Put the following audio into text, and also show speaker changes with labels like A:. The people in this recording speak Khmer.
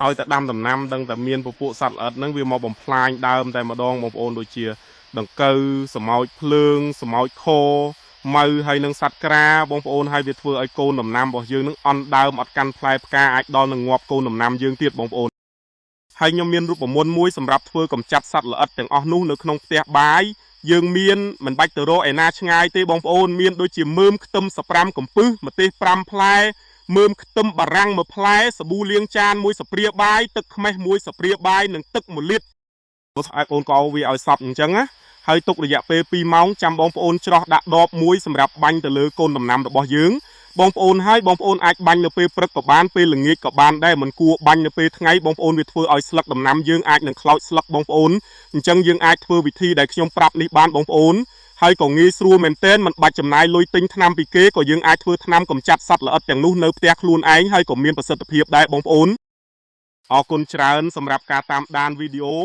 A: ឲ្យតែដាំដំណាំដឹងតែមានពពួកសត្វល្អិតហ្នឹងវាមកបំផ្លាញដើមតែម្ដងបងប្អូនដូចជាដង្កូវសម្ោចភ្លើងសម្ោចខម៉ៅហើយនឹងសត្វក្រាបងប្អូនហើយវាធ្វើឲ្យកូនដំណាំរបស់យើងនឹងអន់ដើមអត់កាន់ផ្លែផ្កាអាចដល់នឹងងាប់កូនដំណាំយើងទៀតបងប្អូនហើយខ្ញុំមានរូបមន្តមួយសម្រាប់ធ្វើកម្ចាត់សត្វល្អិតទាំងអស់នោះនៅក្នុងផ្ទះបាយយើងមានមិនបាច់ទៅរកឯណាឆ្ងាយទេបងប្អូនមានដូចជាមើមខ្ទឹម15កំពឹសម្ទេស5ផ្លែមើមខ្ទឹមបារាំង1ផ្លែសាប៊ូលាងចាន1ស្ព្រាបាយទឹកខ្មេះ1ស្ព្រាបាយនិងទឹក1លីត្រឲ្យបងប្អូនក៏វាឲ្យសពអញ្ចឹងណាហើយទុករយៈពេល2ម៉ោងចាំបងប្អូនច្រោះដាក់ដបមួយសម្រាប់បាញ់ទៅលើកូនដំណាំរបស់យើងបងប្អូនហើយបងប្អូនអាចបាញ់នៅពេលព្រឹកក៏បានពេលល្ងាចក៏បានដែរមិនគួរបាញ់នៅពេលថ្ងៃបងប្អូនវាធ្វើឲ្យស្លឹកដំណាំយើងអាចនឹងខ្លោចស្លឹកបងប្អូនអញ្ចឹងយើងអាចធ្វើវិធីដែលខ្ញុំប្រាប់នេះបានបងប្អូនហើយក៏ងាយស្រួលមែនទែនមិនបាច់ចំណាយលុយទិញថ្នាំពីគេក៏យើងអាចធ្វើថ្នាំកម្ចាត់សត្វល្អិតទាំងនោះនៅផ្ទះខ្លួនឯងហើយក៏មានប្រសិទ្ធភាពដែរបងប្អូនអរគុណច្រើនសម្រាប់ការតាមដានវីដេអូ